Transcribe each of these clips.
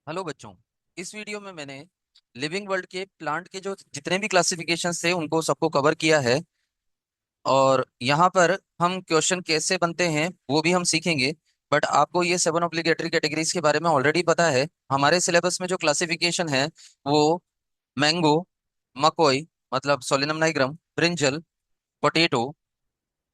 Hello बच्चों। इस video में मैंने लिविंग वर्ल्ड के प्लांट के जो जितने भी क्लासिफिकेशंस थे उनको सबको कवर किया है। और यहाँ पर हम क्वेश्चन कैसे बनते हैं वो भी हम सीखेंगे। बट आपको ये 7 ऑब्लिगेटरी कैटेगरीज के बारे में ऑलरेडी पता है। हमारे सिलेबस में जो क्लासिफिकेशन है वो मैंगो, मकोई मतलब Solanum nigrum, brinjal, potato,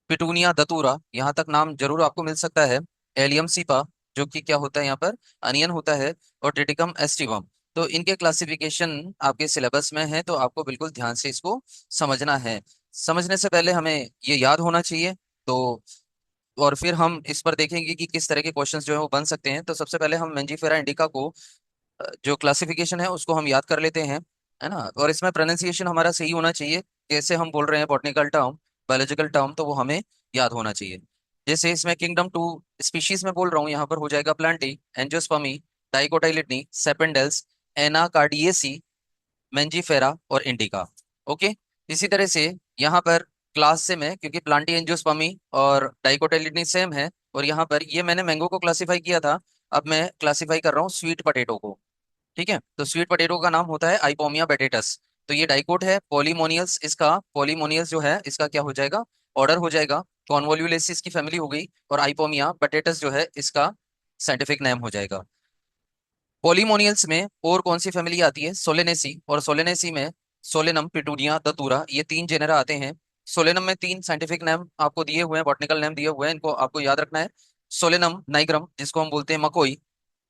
petunia दतूरा, यहाँ तक नाम जरूर आपको मिल सकता है। एलियम सीपा, जो कि क्या होता है यहाँ पर अनियन होता है। और ट्रिटिकम एस्टिवम। तो इनके क्लासिफिकेशन आपके सिलेबस में है, तो आपको बिल्कुल ध्यान से इसको समझना है। समझने से पहले हमें ये याद होना चाहिए। तो और फिर हम इस पर देखेंगे कि किस तरह के क्वेश्चंस जो है वो बन सकते हैं। तो सबसे पहले हम मेंजीफेरा इंडिका को जो क्लासिफिकेशन है उसको हम याद कर लेते हैं, है ना। और इसमें प्रोनाउंसिएशन हमारा सही होना चाहिए। कैसे हम बोल रहे हैं बॉटनिकल टर्म, बायोलॉजिकल टर्म, तो वो हमें याद होना चाहिए। जैसे इसमें किंगडम टू स्पीशीज में बोल रहा हूँ, यहाँ पर हो जाएगा प्लांटी, एंजियोस्पर्मी, डाइकोटाइलिडनी, सेपेंडेल्स, एनाकार्डियेसी, मेंजीफेरा और इंडिका। ओके। इसी तरह से यहाँ पर क्लास से मैं, क्योंकि प्लांटी एंजियोस्पर्मी और डाइकोटाइलिडनी सेम है, और यहाँ पर ये मैंने मैंगो को क्लासिफाई किया था। अब मैं क्लासिफाई कर रहा हूँ स्वीट पोटैटो को। ठीक है, तो स्वीट पोटैटो का नाम होता है आइपोमिया बेटेटस। तो ये डाइकोट है। पॉलीमोनियल्स, इसका पॉलीमोनियल्स जो है इसका क्या हो जाएगा, ऑर्डर हो जाएगा। कॉन्वोल्यूलेसिस की फैमिली हो गई, और आइपोमिया बेटेटस जो है इसका साइंटिफिक नेम हो जाएगा। पॉलीमोनियल्स में और कौन सी फैमिली आती है, सोलेनेसी, और सोलेनेसी में सोलेनम, पिटूनिया, दतूरा, ये तीन जेनेरा आते हैं। सोलेनम में तीन साइंटिफिक नेम आपको दिए हुए हैं, बॉटनिकल नेम दिए हुए हैं, इनको आपको याद रखना है। सोलेनम नाइग्रम, जिसको हम बोलते हैं मकोई,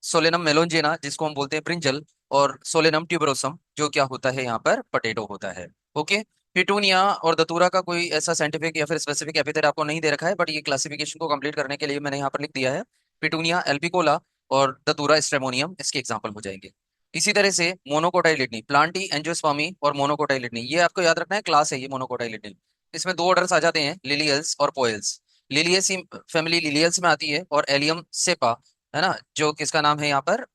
सोलेनम मेलोंजेना, जिसको हम बोलते हैं ब्रिंजल, और सोलेनम ट्यूबरोसम, जो क्या होता है यहाँ पर पोटैटो होता है। ओके। पिटूनिया और दतूरा का कोई ऐसा साइंटिफिक या फिर स्पेसिफिक एपिथेट आपको नहीं दे रखा है, बट ये क्लासिफिकेशन को कंप्लीट करने के लिए मैंने यहाँ पर लिख दिया है। पिटूनिया एल्बिकोला और दतूरा स्ट्रेमोनियम इसके एग्जाम्पल हो जाएंगे। इसी तरह से मोनोकोटाइलिडनी, प्लांटी एंजियोस्पर्मी और मोनोकोटाइलिडनी, ये आपको याद रखना है, क्लास है ये मोनोकोटाइलिडनी। इसमें दो ऑर्डर्स आ जाते हैं, लिलियल्स और पोएल्स। लिलियस फैमिली लिलियल्स में आती है, और एलियम सेपा, है ना, जो किसका नाम है यहाँ पर,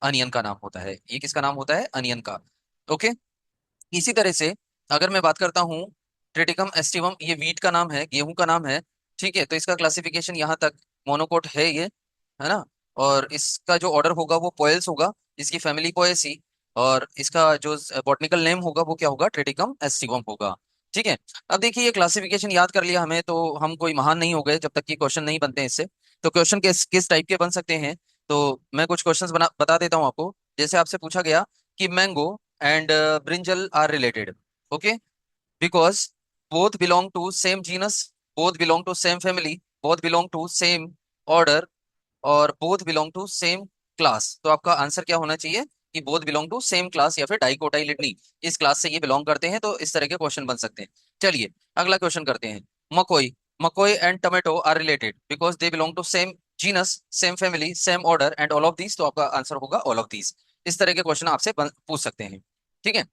अनियन का नाम होता है। ये किसका नाम होता है, अनियन का। ओके। इसी तरह से अगर मैं बात करता हूँ ट्रिटिकम एस्टिवम, ये वीट का नाम है, गेहूं का नाम है। ठीक है, तो इसका क्लासिफिकेशन यहाँ तक मोनोकोट है ये, है ना। और इसका जो ऑर्डर होगा वो पोएल्स होगा, इसकी फैमिली पोएसी। और इसका जो बॉटनिकल नेम होगा वो क्या होगा, ट्रिटिकम एस्टिवम होगा। ठीक है। अब देखिए, ये क्लासिफिकेशन याद कर लिया हमें तो हम कोई महान नहीं हो गए जब तक कि क्वेश्चन नहीं बनते हैं इससे। तो क्वेश्चन किस किस टाइप के बन सकते हैं, तो मैं कुछ क्वेश्चंस बता देता हूँ आपको। जैसे आपसे पूछा गया कि mango and brinjal are related. Okay, because both belong to same genus, both belong to same family, both belong to same order, और both belong to same class। तो आपका आंसर क्या होना चाहिए कि both belong to same class या फिर डाइकोटाइलिडनी, इस क्लास से ये बिलोंग करते हैं। तो इस तरह के क्वेश्चन बन सकते हैं। चलिए अगला क्वेश्चन करते हैं। Makoi, makoi and tomato are related because they belong to same genus, same family, same order and all of these. तो आपका आंसर होगा ऑल ऑफ दीज। इस तरह के क्वेश्चन आपसे पूछ सकते हैं। ठीक है।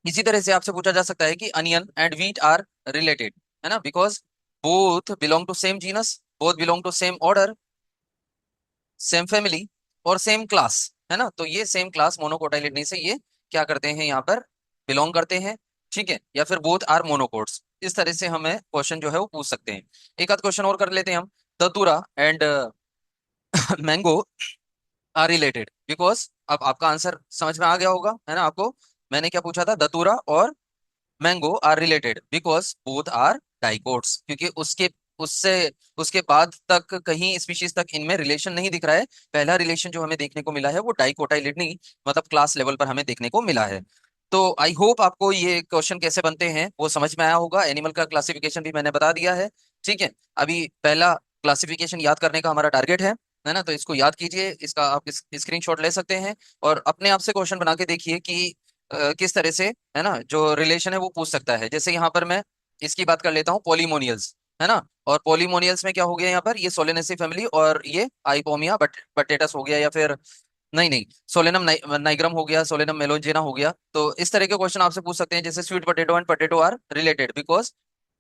इसी तरह से आपसे पूछा जा सकता है कि onion and wheat are related, है ना, because both belong to same genus, both belong to same order, same family और सेम क्लास, है ना। तो ये सेम क्लास मोनोकोटाइलिडनी से ये क्या करते हैं, यहाँ पर बिलोंग करते हैं। ठीक है, या फिर बोथ आर मोनोकोट्स। इस तरह से हमें क्वेश्चन जो है वो पूछ सकते हैं। एक आध क्वेश्चन और कर लेते हैं हम। Datura and mango are related because, अब आपका आंसर समझ में आ गया होगा, है ना आपको। मैंने क्या पूछा था, दतूरा और mango are related because both are dicots, क्योंकि उसके उससे उसके बाद तक कहीं स्पीशीज तक इनमें रिलेशन नहीं दिख रहा है। पहला रिलेशन जो हमें देखने को मिला है वो डाइकोटाइलिडनी मतलब क्लास लेवल पर हमें देखने को मिला है। तो आई होप आपको ये क्वेश्चन कैसे बनते हैं वो समझ में आया होगा। एनिमल का क्लासिफिकेशन भी मैंने बता दिया है। ठीक है। अभी पहला क्लासिफिकेशन याद करने का हमारा टारगेट है ना। तो इसको याद कीजिए, इसका आप स्क्रीनशॉट ले सकते हैं, और अपने आप से क्वेश्चन बना के देखिए कि किस तरह से, है ना, जो रिलेशन है वो पूछ सकता है। जैसे यहाँ पर मैं इसकी बात कर लेता हूँ, पॉलीमोनियल्स, है ना। और पॉलीमोनियल्स में क्या हो गया यहाँ पर, ये सोलेनेसी फैमिली और ये आइपोमिया बटेटस हो गया, या फिर नहीं नहीं, सोलेनम नाइग्रम हो गया, सोलेनम मेलोंजेना हो गया। तो इस तरह के क्वेश्चन आपसे पूछ सकते हैं, जैसे sweet potato and potato are related because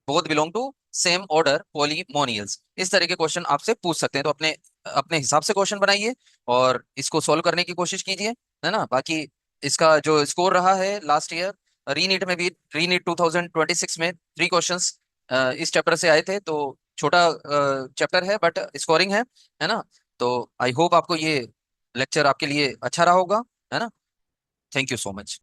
both belong to same order Polemoniales. इस तरह के क्वेश्चन आपसे पूछ सकते हैं। तो अपने अपने हिसाब से क्वेश्चन बनाइए और इसको सॉल्व करने की कोशिश कीजिए, है ना। बाकी इसका जो स्कोर रहा है लास्ट ईयर रीनीट में भी, रीनीट 2026 में 3 क्वेश्चंस इस चैप्टर से आए थे। तो छोटा चैप्टर है बट स्कोरिंग है ना। तो आई होप आपको ये लेक्चर आपके लिए अच्छा रहा होगा, है ना? Thank you so much.